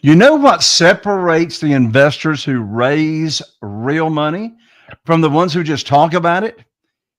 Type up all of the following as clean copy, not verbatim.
You know what separates the investors who raise real money from the ones who just talk about it?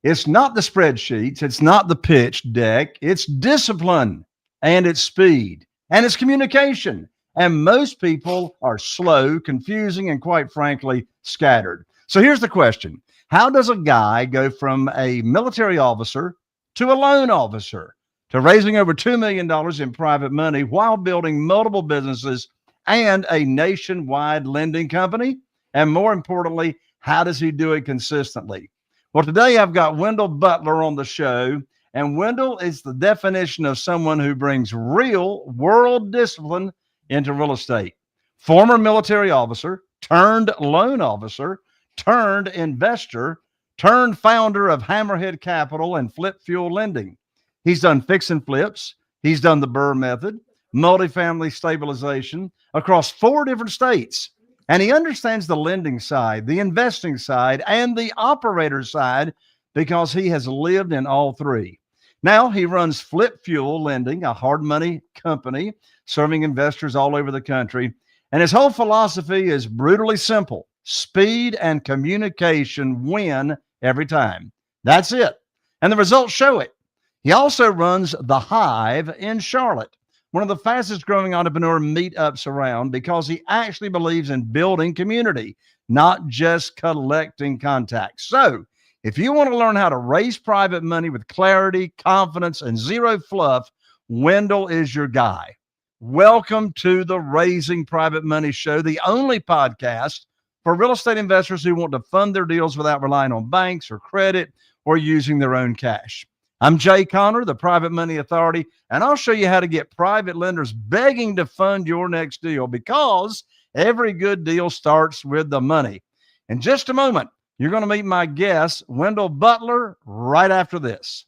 It's not the spreadsheets, it's not the pitch deck, it's discipline and it's speed and it's communication. And most people are slow, confusing, and quite frankly, scattered. So here's the question: how does a guy go from a military officer to a loan officer to raising over $2 million in private money while building multiple businesses and a nationwide lending company? And more importantly, how does he do it consistently? Well, today I've got Wendell Butler on the show, and Wendell is the definition of someone who brings real world discipline into real estate. Former military officer, turned loan officer, turned investor, turned founder of Hammerhead Capital and Flip Fuel Lending. He's done fix and flips. He's done the Burr method, multifamily stabilization across 4 different states. And he understands the lending side, the investing side, and the operator side because he has lived in all 3. Now he runs Flip Fuel Lending, a hard money company serving investors all over the country. And his whole philosophy is brutally simple: speed and communication win every time. That's it. And the results show it. He also runs The Hive in Charlotte, one of the fastest growing entrepreneur meetups around, because he actually believes in building community, not just collecting contacts. So if you want to learn how to raise private money with clarity, confidence, and zero fluff, Wendell is your guy. Welcome to the Raising Private Money Show, the only podcast for real estate investors who want to fund their deals without relying on banks or credit or using their own cash. I'm Jay Conner, the Private Money Authority, and I'll show you how to get private lenders begging to fund your next deal, because every good deal starts with the money. In just a moment, you're going to meet my guest, Wendell Butler, right after this.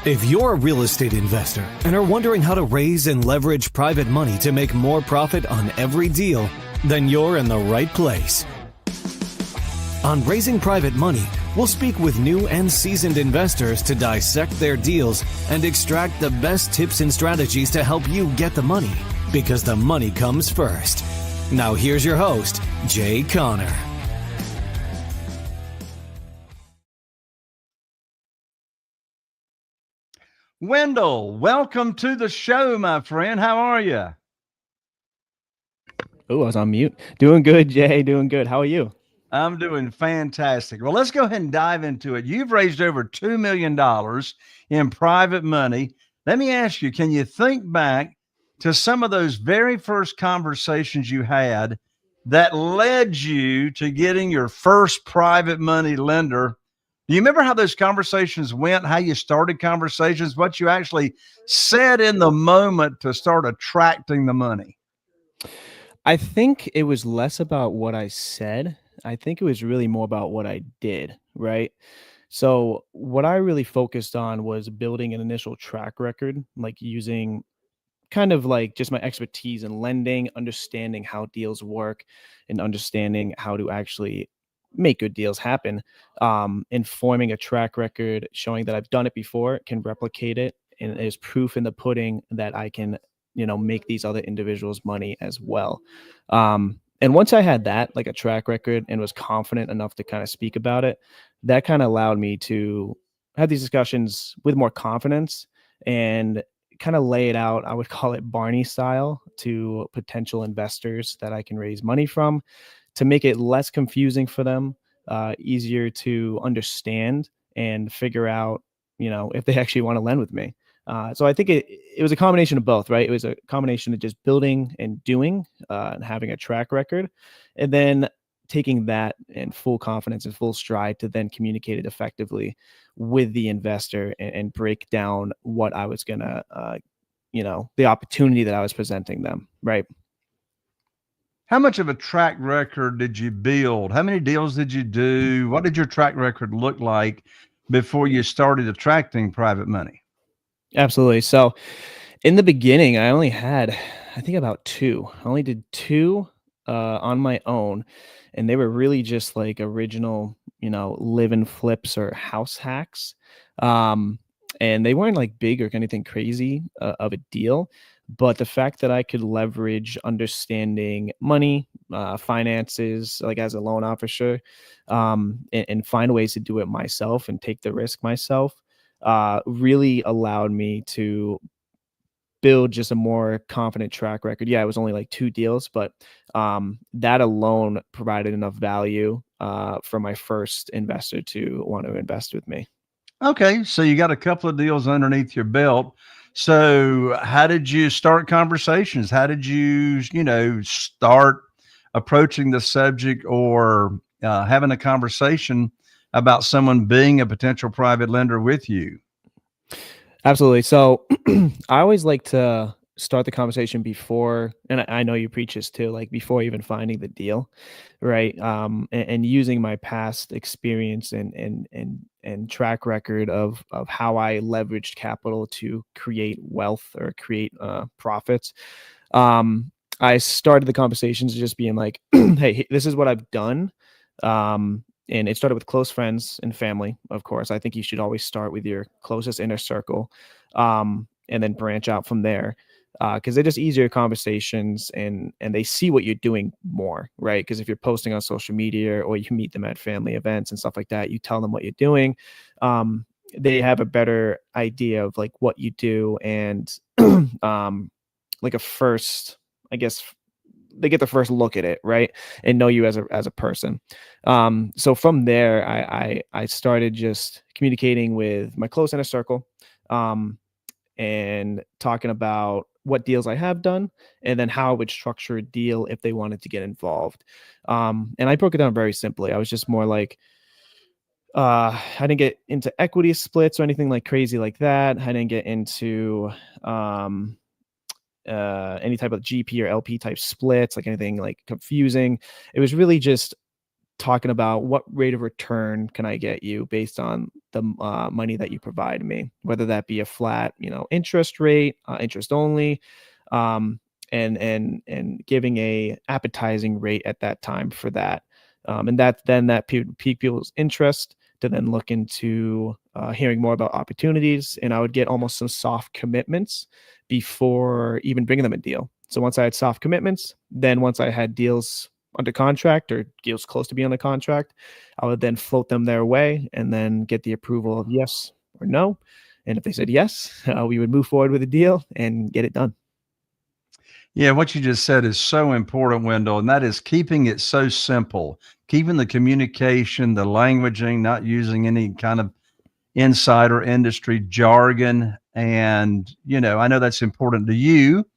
If you're a real estate investor and are wondering how to raise and leverage private money to make more profit on every deal, then you're in the right place. On Raising Private Money, we'll speak with new and seasoned investors to dissect their deals and extract the best tips and strategies to help you get the money, because the money comes first. Now here's your host, Jay Conner. Wendell, welcome to the show, my friend. How are you? Oh, I was on mute. Doing good, Jay. Doing good. How are you? I'm doing fantastic. Well, let's go ahead and dive into it. You've raised over $2 million in private money. Let me ask you, can you think back to some of those very first conversations you had that led you to getting your first private money lender? Do you remember how those conversations went, how you started conversations, what you actually said in the moment to start attracting the money? I think it was less about what I said. I think it was really more about what I did, right? So what I really focused on was building an initial track record, like using kind of like just my expertise in lending, understanding how deals work, and understanding how to actually make good deals happen, and forming a track record, showing that I've done it before, can replicate it, and there's proof in the pudding that I can, make these other individuals money as well. And once I had that, like a track record, and was confident enough to kind of speak about it, that kind of allowed me to have these discussions with more confidence and kind of lay it out. I would call it Barney style, to potential investors that I can raise money from, to make it less confusing for them, easier to understand and figure out, if they actually want to lend with me. So I think it was a combination of both, right? It was a combination of just building and doing, and having a track record, and then taking that in full confidence and full stride to then communicate it effectively with the investor, and break down what I was going to, the opportunity that I was presenting them, right? How much of a track record did you build? How many deals did you do? What did your track record look like before you started attracting private money? Absolutely. So in the beginning, I only had, I think, about 2. I only did 2 on my own, and they were really just like original, live and flips or house hacks. And they weren't like big or anything crazy of a deal. But the fact that I could leverage understanding money, finances, like as a loan officer, and find ways to do it myself and take the risk myself, really allowed me to build just a more confident track record. Yeah, it was only like 2 deals, but that alone provided enough value for my first investor to want to invest with me. Okay, so you got a couple of deals underneath your belt. So how did you start conversations? How did you, start approaching the subject or having a conversation about someone being a potential private lender with you? Absolutely. So I always like to start the conversation before, and I know you preach this too, like before even finding the deal, right? And using my past experience and track record of how I leveraged capital to create wealth or create profits. I started the conversations just being like, "Hey, this is what I've done." And it started with close friends and family, of course. I think you should always start with your closest inner circle, and then branch out from there, because they're just easier conversations, and they see what you're doing more, right? Because if you're posting on social media or you meet them at family events and stuff like that, you tell them what you're doing. Um, they have a better idea of like what you do, and like a first, I guess, they get the first look at it, right, and know you as a person. So from there, I started just communicating with my close inner circle, um, and talking about what deals I have done, and then how I would structure a deal if they wanted to get involved. And I broke it down very simply. I was just more like, I didn't get into equity splits or anything like crazy like that. I didn't get into um, any type of GP or LP type splits, like anything like confusing. It was really just talking about what rate of return can I get you based on the money that you provide me, whether that be a flat, interest rate, interest only, um, and giving a appetizing rate at that time for that, and that pique people's interest to then look into hearing more about opportunities, and I would get almost some soft commitments before even bringing them a deal. So once I had soft commitments, then once I had deals under contract or deals close to being under contract, I would then float them their way and then get the approval of yes or no. And if they said yes, we would move forward with the deal and get it done. Yeah, what you just said is so important, Wendell, and that is keeping it so simple, keeping the communication, the languaging, not using any kind of insider industry jargon. And, I know that's important to you.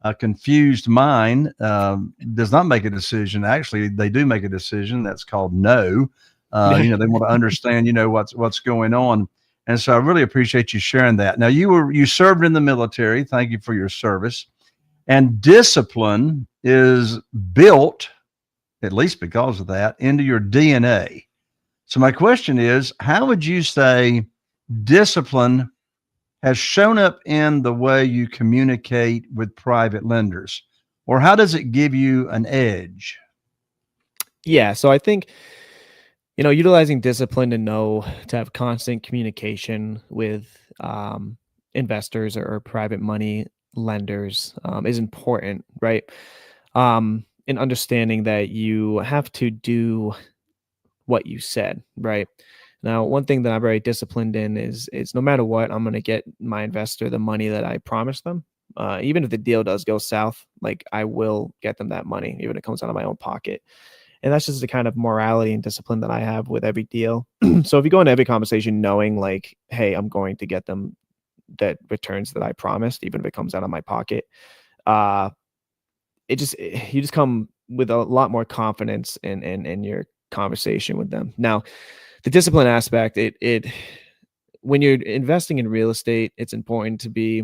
A confused mind does not make a decision. Actually, they do make a decision. That's called no. They want to understand, what's going on. And so I really appreciate you sharing that. Now you served in the military. Thank you for your service. And discipline is built, at least because of that, into your DNA. So my question is, how would you say discipline has shown up in the way you communicate with private lenders? Or how does it give you an edge? Yeah. So I think, utilizing discipline to have constant communication with investors or private money lenders is important, right? In understanding that you have to do what you said, right? Now, one thing that I'm very disciplined in is no matter what, I'm going to get my investor the money that I promised them. Even if the deal does go south, like I will get them that money, even if it comes out of my own pocket. And that's just the kind of morality and discipline that I have with every deal. So if you go into every conversation knowing like, hey, I'm going to get them that returns that I promised, even if it comes out of my pocket, uh, you just come with a lot more confidence in your conversation with them. Now, the discipline aspect, it when you're investing in real estate, it's important to be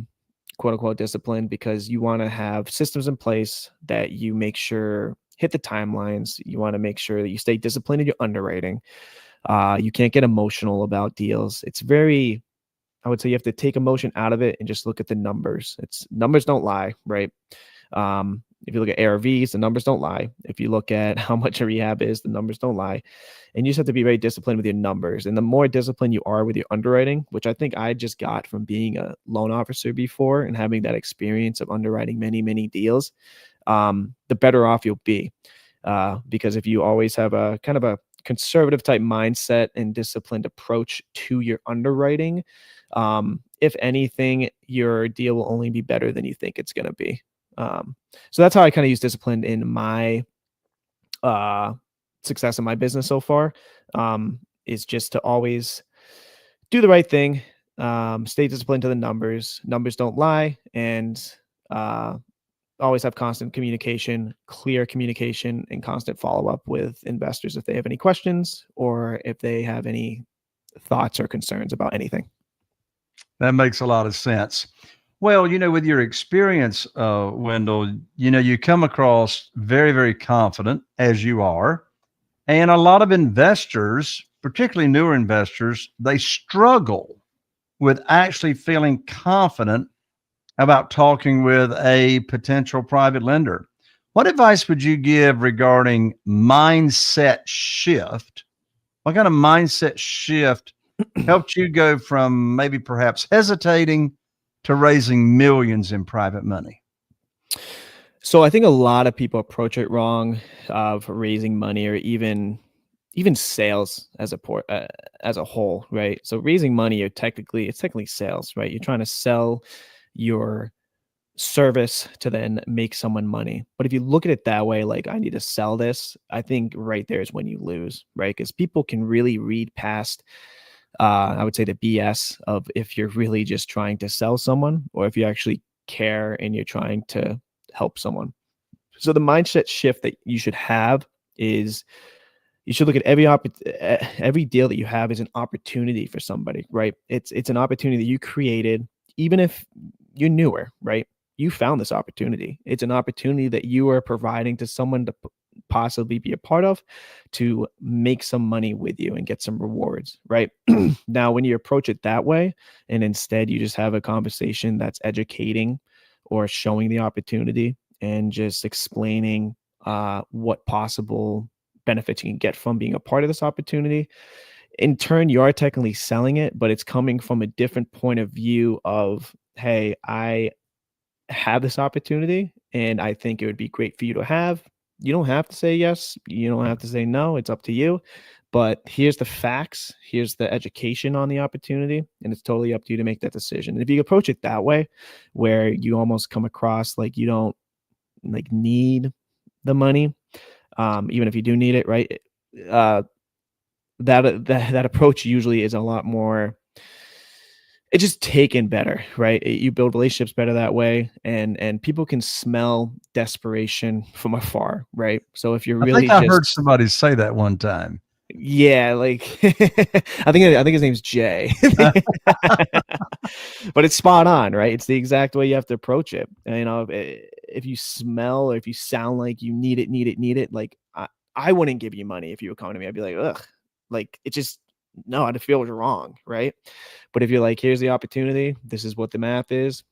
quote unquote disciplined because you want to have systems in place that you make sure hit the timelines. You want to make sure that you stay disciplined in your underwriting. You can't get emotional about deals. It's very, I would say you have to take emotion out of it and just look at the numbers. Numbers don't lie, right? If you look at ARVs, the numbers don't lie. If you look at how much a rehab is, the numbers don't lie. And you just have to be very disciplined with your numbers. And the more disciplined you are with your underwriting, which I think I just got from being a loan officer before and having that experience of underwriting many, many deals, the better off you'll be. Because if you always have a kind of a conservative type mindset and disciplined approach to your underwriting, if anything, your deal will only be better than you think it's going to be. So that's how I kind of use discipline in my success in my business so far, is just to always do the right thing, stay disciplined to the numbers. Numbers don't lie, and always have constant communication, clear communication, and constant follow-up with investors if they have any questions or if they have any thoughts or concerns about anything. That makes a lot of sense. Well, with your experience, Wendell, you come across very, very confident, as you are. And a lot of investors, particularly newer investors, they struggle with actually feeling confident about talking with a potential private lender. What advice would you give regarding mindset shift? What kind of mindset shift helped you go from maybe perhaps hesitating to raising millions in private money? So I think a lot of people approach it wrong, of raising money or even sales as a whole, right? So raising money, it's technically sales, right? You're trying to sell your service to then make someone money. But if you look at it that way, like, I need to sell this, I think right there is when you lose, right? Because people can really read past, I would say, the BS of if you're really just trying to sell someone or if you actually care and you're trying to help someone. So the mindset shift that you should have is you should look at every deal that you have as an opportunity for somebody, right? It's an opportunity that you created, even if you're newer, right? You found this opportunity. It's an opportunity that you are providing to someone to possibly be a part of, to make some money with you and get some rewards, right? Now, when you approach it that way, and instead you just have a conversation that's educating or showing the opportunity and just explaining what possible benefits you can get from being a part of this opportunity, in turn, you are technically selling it, but it's coming from a different point of view of, hey, I have this opportunity and I think it would be great for you to have. You don't have to say yes. You don't have to say no. It's up to you. But here's the facts. Here's the education on the opportunity. And it's totally up to you to make that decision. And if you approach it that way, where you almost come across like you don't need the money, even if you do need it, right? That approach usually is a lot more, it's just taken better, right? You build relationships better that way, and people can smell desperation from afar, right? So if you're really, I heard somebody say that one time. Yeah, like I think his name's Jay. But it's spot on, right? It's the exact way you have to approach it. And, if you smell or if you sound like you need it, like I wouldn't give you money if you were coming to me. I'd be like, ugh, like it just, no, I'd feel wrong, right? But if you're like, here's the opportunity, this is what the math is,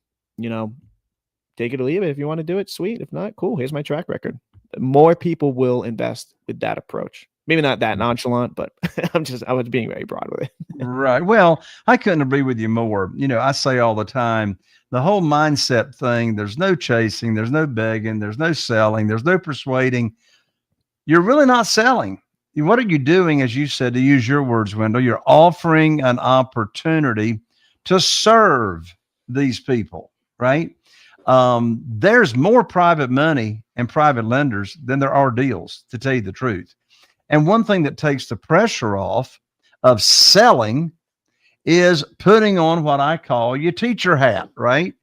take it or leave it. If you want to do it, sweet. If not, cool. Here's my track record. More people will invest with that approach. Maybe not that nonchalant, but I was being very broad with it. Right. Well, I couldn't agree with you more. I say all the time, the whole mindset thing, there's no chasing, there's no begging, there's no selling, there's no persuading. You're really not selling. What are you doing, as you said, to use your words, Wendell? You're offering an opportunity to serve these people, right? There's more private money and private lenders than there are deals, to tell you the truth. And one thing that takes the pressure off of selling is putting on what I call your teacher hat, right?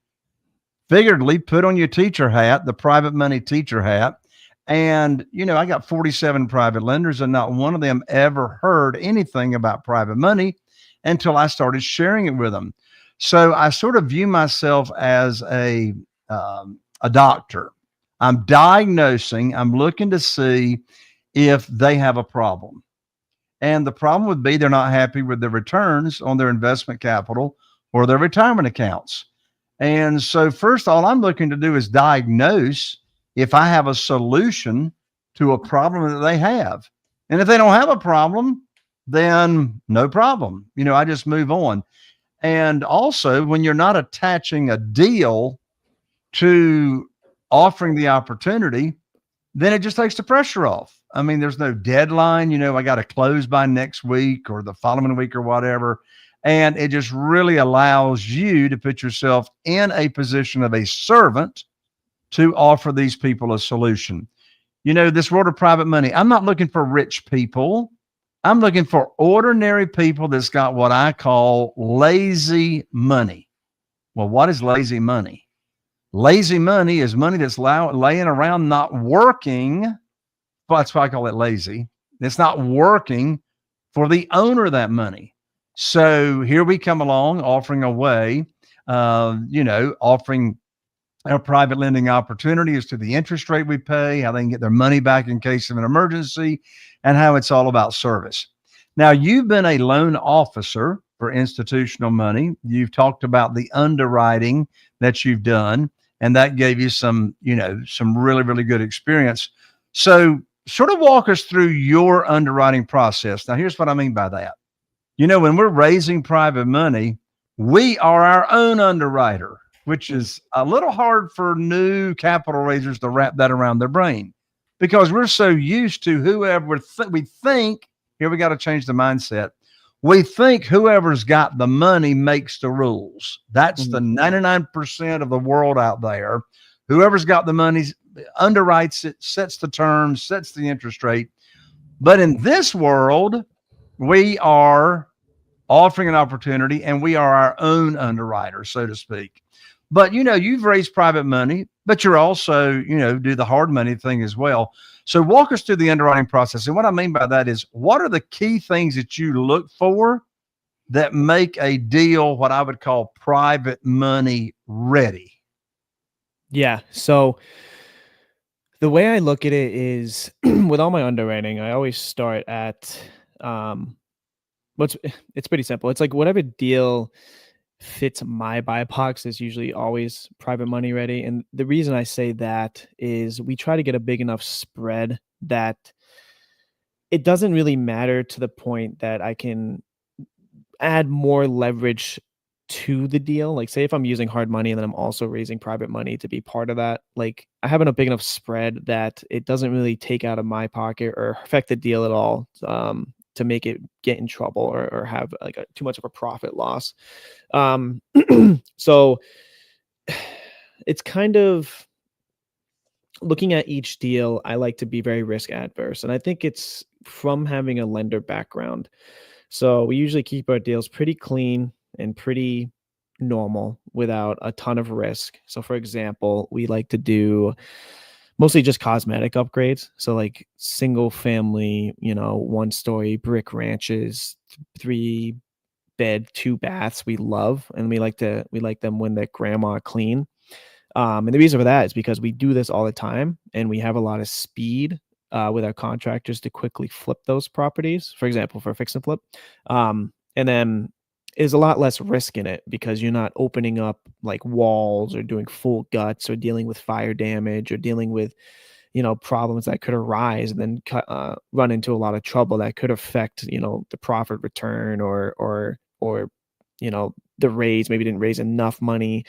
Figuratively, put on your teacher hat, the private money teacher hat. And, I got 47 private lenders, and not one of them ever heard anything about private money until I started sharing it with them. So I sort of view myself as a doctor. I'm diagnosing, I'm looking to see if they have a problem. And the problem would be they're not happy with the returns on their investment capital or their retirement accounts. And so first, all I'm looking to do is diagnose if I have a solution to a problem that they have. And if they don't have a problem, then no problem. I just move on. And also, when you're not attaching a deal to offering the opportunity, then it just takes the pressure off. I mean, there's no deadline, I got to close by next week or the following week or whatever. And it just really allows you to put yourself in a position of a servant to offer these people a solution. This world of private money, I'm not looking for rich people. I'm looking for ordinary people that's got what I call lazy money. Well, what is lazy money? Lazy money is money that's laying around not working. Well, that's why I call it lazy. It's not working for the owner of that money. So here we come along offering a way, offering our private lending opportunity as to the interest rate we pay, how they can get their money back in case of an emergency, and how it's all about service. Now, you've been a loan officer for institutional money. You've talked about the underwriting that you've done, and that gave you some really, really good experience. So sort of walk us through your underwriting process. Now, here's what I mean by that. When we're raising private money, we are our own underwriter, which is a little hard for new capital raisers to wrap that around their brain, because we're so used to whoever we think, here we got to change the mindset. We think whoever's got the money makes the rules. That's the 99% of the world out there. Whoever's got the money underwrites it, sets the terms, sets the interest rate. But in this world, we are offering an opportunity and we are our own underwriter, so to speak. But, you've raised private money, but you're also, do the hard money thing as well. So walk us through the underwriting process. And what I mean by that is, what are the key things that you look for that make a deal what I would call private money ready? Yeah. So the way I look at it is with all my underwriting, I always start at, it's pretty simple. It's like whatever deal fits my buy box is usually always private money ready. And the reason I say that is we try to get a big enough spread that it doesn't really matter to the point that I can add more leverage to the deal. Like, say if I'm using hard money and then I'm also raising private money to be part of that, like I have a big enough spread that it doesn't really take out of my pocket or affect the deal at all, to make it get in trouble or have like too much of a profit loss. So it's kind of looking at each deal. I like to be very risk adverse. And I think it's from having a lender background. So we usually keep our deals pretty clean and pretty normal without a ton of risk. So for example, we like to do mostly just cosmetic upgrades. So like single family, 1-story brick ranches, 3-bed, 2 baths we love. And we like them when they're grandma clean. And the reason for that is because we do this all the time and we have a lot of speed with our contractors to quickly flip those properties, for example, for a fix and flip. And then is a lot less risk in it because you're not opening up like walls or doing full guts or dealing with fire damage or dealing with, problems that could arise and then run into a lot of trouble that could affect, the profit return or the raise, maybe didn't raise enough money.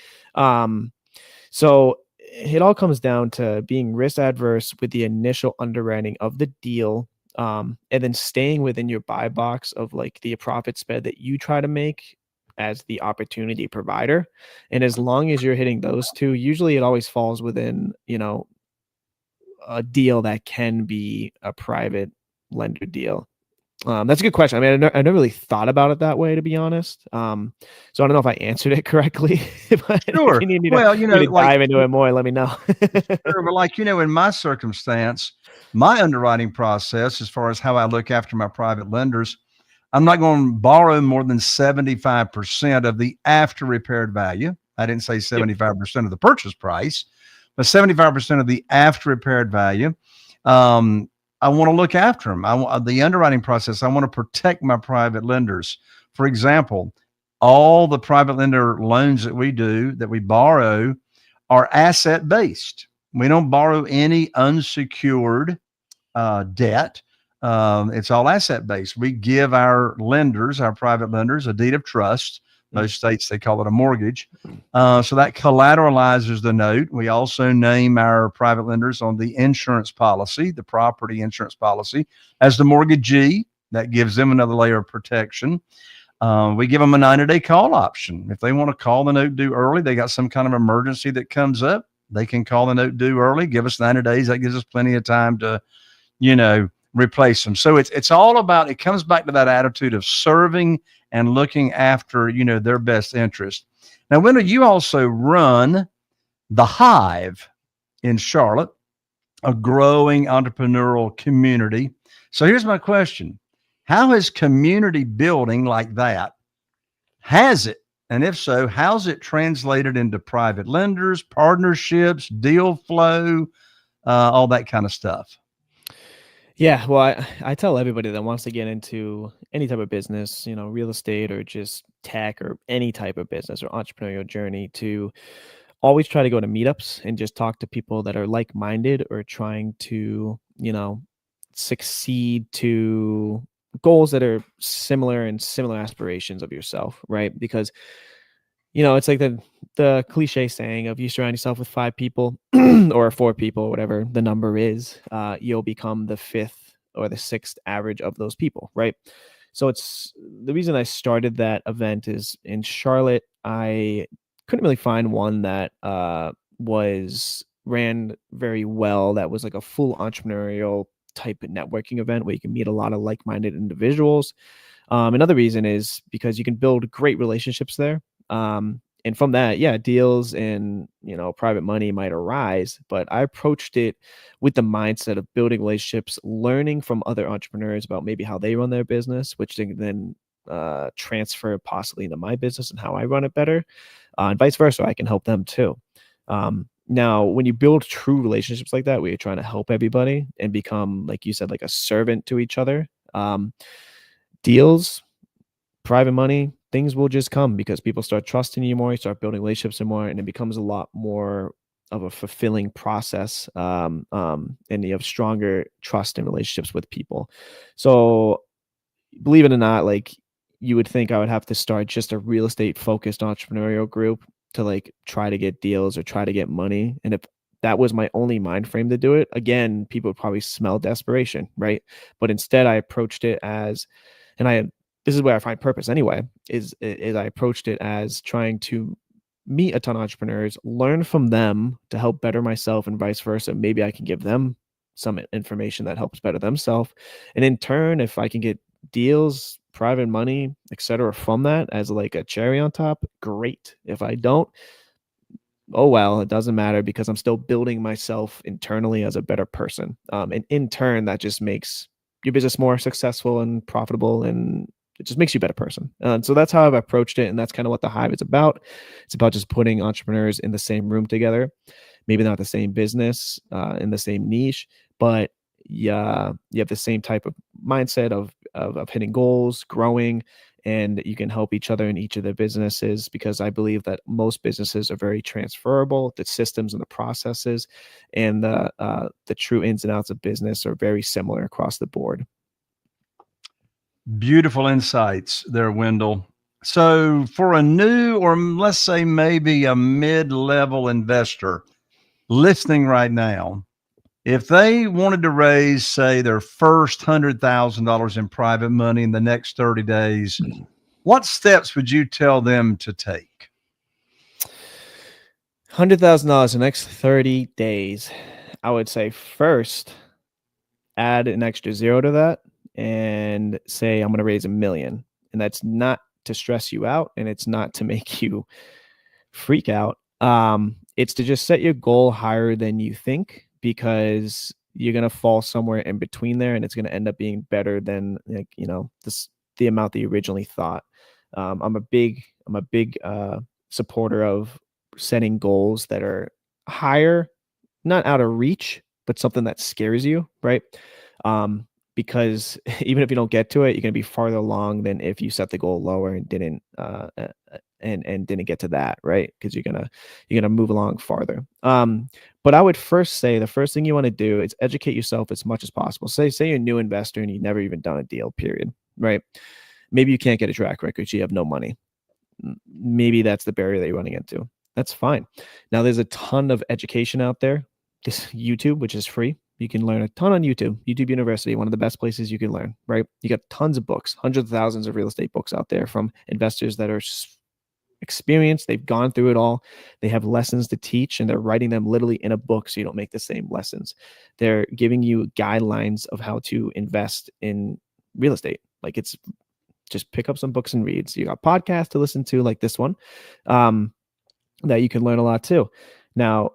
So it all comes down to being risk adverse with the initial underwriting of the deal. And then staying within your buy box of like the profit spread that you try to make as the opportunity provider. And as long as you're hitting those two, usually it always falls within, a deal that can be a private lender deal. That's a good question. I mean, I never really thought about it that way, to be honest. So I don't know if I answered it correctly. But Sure. if you need me to, Well, dive into it more, let me know. Sure, but like, in my circumstance, my underwriting process, as far as how I look after my private lenders, I'm not going to borrow more than 75% of the after repaired value. I didn't say 75% of the purchase price, but 75% of the after repaired value. I want to look after them. The underwriting process, I want to protect my private lenders. For example, all the private lender loans that we do, that we borrow, are asset based. We don't borrow any unsecured debt. It's all asset based. We give our lenders, our private lenders, a deed of trust. Most states, they call it a mortgage. So that collateralizes the note. We also name our private lenders on the insurance policy, the property insurance policy, as the mortgagee. That gives them another layer of protection. We give them a 90-day call option. If they want to call the note due early, they got some kind of emergency that comes up, they can call the note due early, give us 90 days. That gives us plenty of time to, replace them. So it's all about, it comes back to that attitude of serving and looking after, their best interest. Now, Wendell, you also run the Hive in Charlotte, a growing entrepreneurial community. So here's my question. How has community building like that, has it? And if so, how's it translated into private lenders, partnerships, deal flow, all that kind of stuff? Yeah, well, I tell everybody that wants to get into any type of business, real estate or just tech or any type of business or entrepreneurial journey, to always try to go to meetups and just talk to people that are like-minded or trying to, succeed to goals that are similar and similar aspirations of yourself, right? Because it's like the cliche saying of, you surround yourself with 5 people or 4 people, whatever the number is, you'll become the 5th or the 6th average of those people, right? So it's the reason I started that event is in Charlotte, I couldn't really find one that was ran very well, that was like a full entrepreneurial type of networking event where you can meet a lot of like-minded individuals. Another reason is because you can build great relationships there. And from that, yeah, deals and, private money might arise, but I approached it with the mindset of building relationships, learning from other entrepreneurs about maybe how they run their business, which they can then transfer possibly into my business and how I run it better, and vice versa. I can help them too. Now, when you build true relationships like that, where you're trying to help everybody and become, like you said, like a servant to each other, deals, private money, things will just come because people start trusting you more, you start building relationships more, and it becomes a lot more of a fulfilling process. And you have stronger trust in relationships with people. So believe it or not, like, you would think I would have to start just a real estate focused entrepreneurial group to like try to get deals or try to get money. And if that was my only mind frame to do it, again, people would probably smell desperation, right? But instead I approached it as, this is where I find purpose anyway, is I approached it as trying to meet a ton of entrepreneurs, learn from them to help better myself and vice versa. Maybe I can give them some information that helps better themselves. And in turn, if I can get deals, private money, etc., from that as like a cherry on top, great. If I don't, oh well, it doesn't matter, because I'm still building myself internally as a better person. And in turn, that just makes your business more successful and profitable, and it just makes you a better person. So that's how I've approached it. And that's kind of what the Hive is about. It's about just putting entrepreneurs in the same room together, maybe not the same business, in the same niche, but yeah, you have the same type of mindset of hitting goals, growing, and you can help each other in each of their businesses, because I believe that most businesses are very transferable. The systems and the processes and the true ins and outs of business are very similar across the board. Beautiful insights there, Wendell. So for a new, or let's say maybe a mid-level investor listening right now, if they wanted to raise, say, their first $100,000 in private money in the next 30 days, what steps would you tell them to take? $100,000 in the next 30 days. I would say first, add an extra 0 to that and say, I'm going to raise $1 million. And that's not to stress you out, and it's not to make you freak out. It's to just set your goal higher than you think, because you're going to fall somewhere in between there, and it's going to end up being better than, like, the amount that you originally thought. I'm a big supporter of setting goals that are higher, not out of reach, but something that scares you, right? Because even if you don't get to it, you're going to be farther along than if you set the goal lower and didn't didn't get to that, right? Because you're gonna move along farther. But I would first say the first thing you want to do is educate yourself as much as possible. Say you're a new investor and you've never even done a deal, period, right? Maybe you can't get a track record, so you have no money. Maybe that's the barrier that you're running into. That's fine. Now, there's a ton of education out there. This YouTube, which is free. You can learn a ton on YouTube. YouTube University, one of the best places you can learn, right? You got tons of books, hundreds of thousands of real estate books out there from investors that are experienced. They've gone through it all. They have lessons to teach, and they're writing them literally in a book so you don't make the same lessons. They're giving you guidelines of how to invest in real estate. Like, it's just pick up some books and read. So you got podcasts to listen to, like this one, that you can learn a lot too. Now,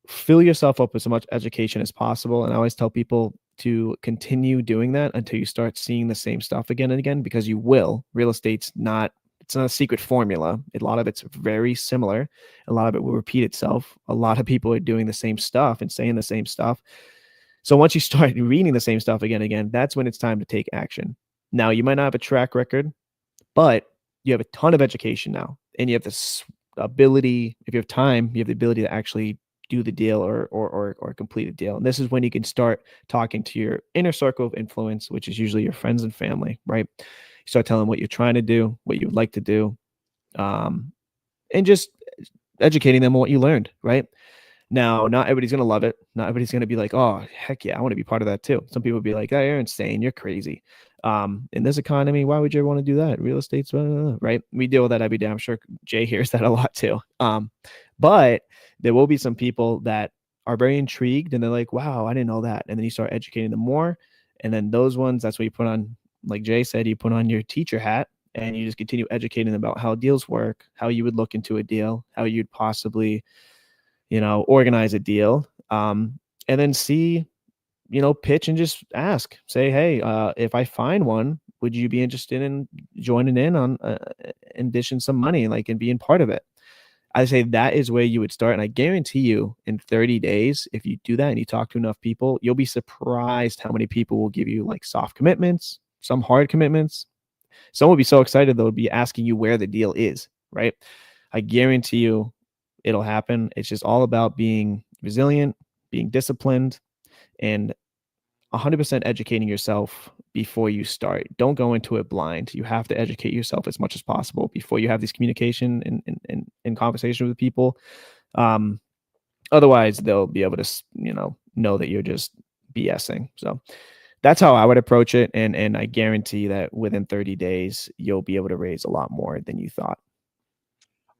fill yourself up with as much education as possible. And I always tell people to continue doing that until you start seeing the same stuff again and again, because you will. Real estate's not, it's not a secret formula. A lot of it's very similar. A lot of it will repeat itself. A lot of people are doing the same stuff and saying the same stuff. So once you start reading the same stuff again and again, that's when it's time to take action. Now, you might not have a track record, but you have a ton of education now, and you have this ability, if you have time, you have the ability to actually do the deal or complete a deal. And this is when you can start talking to your inner circle of influence, which is usually your friends and family, right? You start telling them what you're trying to do, what you would like to do, and just educating them on what you learned, right? Now, not everybody's going to love it. Not everybody's going to be like, oh, heck yeah, I want to be part of that too. Some people will be like, oh, you're insane. You're crazy. In this economy, why would you ever want to do that? Real estate's, right? We deal with that every day. I'm sure Jay hears that a lot too. But there will be some people that are very intrigued and they're like, wow, I didn't know that. And then you start educating them more. And then those ones, that's what you put on, like Jay said, you put on your teacher hat and you just continue educating them about how deals work, how you would look into a deal, how you'd possibly, organize a deal, and then see, pitch and just ask, say, hey, if I find one, would you be interested in joining in on and dishing some money, and being part of it? I say that is where you would start. And I guarantee you in 30 days, if you do that and you talk to enough people, you'll be surprised how many people will give you soft commitments, some hard commitments. Some will be so excited they'll be asking you where the deal is, right? I guarantee you it'll happen. It's just all about being resilient, being disciplined, and 100% educating yourself before you start. Don't go into it blind. You have to educate yourself as much as possible before you have this communication and conversation with people. Otherwise, they'll be able to, know that you're just BSing. So that's how I would approach it. And I guarantee that within 30 days, you'll be able to raise a lot more than you thought.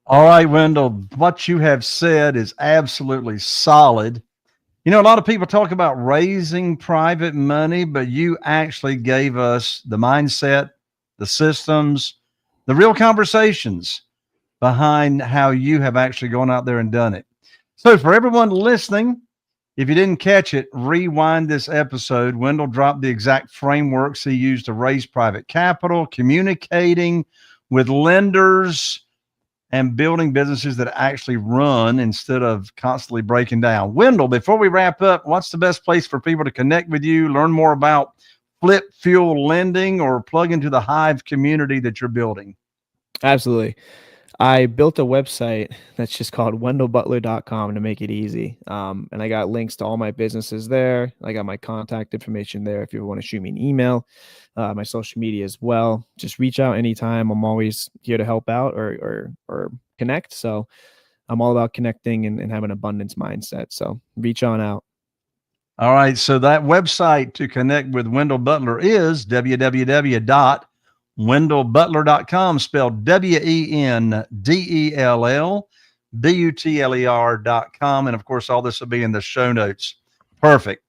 All right, Wendell, what you have said is absolutely solid. A lot of people talk about raising private money, but you actually gave us the mindset, the systems, the real conversations behind how you have actually gone out there and done it. So for everyone listening, if you didn't catch it, rewind this episode. Wendell dropped the exact frameworks he used to raise private capital, communicating with lenders, and building businesses that actually run instead of constantly breaking down. Wendell, before we wrap up, what's the best place for people to connect with you, learn more about Flip Fuel Lending, or plug into the Hive community that you're building? Absolutely. I built a website that's just called wendellbutler.com to make it easy. And I got links to all my businesses there. I got my contact information there if you want to shoot me an email, my social media as well. Just reach out anytime. I'm always here to help out or connect. So I'm all about connecting and having an abundance mindset. So reach on out. All right. So that website to connect with Wendell Butler is www.wendellbutler.com, spelled WENDELLBUTLER.com. And of course, all this will be in the show notes. Perfect.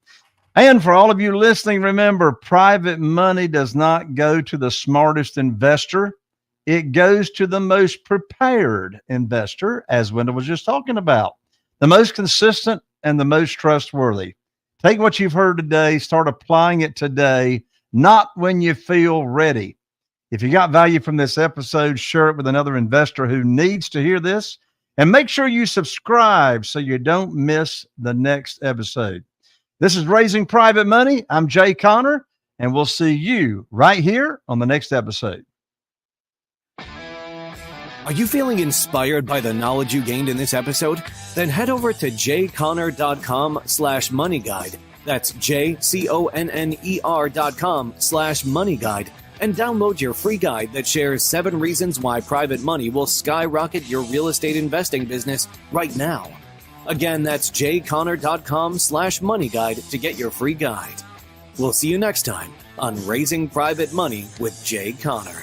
And for all of you listening, remember, private money does not go to the smartest investor. It goes to the most prepared investor, as Wendell was just talking about, the most consistent and the most trustworthy. Take what you've heard today, start applying it today, not when you feel ready. If you got value from this episode, share it with another investor who needs to hear this, and make sure you subscribe so you don't miss the next episode. This is Raising Private Money. I'm Jay Connor, and we'll see you right here on the next episode. Are you feeling inspired by the knowledge you gained in this episode? Then head over to jconner.com/moneyguide. That's jconner.com/moneyguide and download your free guide that shares 7 reasons why private money will skyrocket your real estate investing business right now. Again, that's jconner.com/moneyguide to get your free guide. We'll see you next time on Raising Private Money with Jay Conner.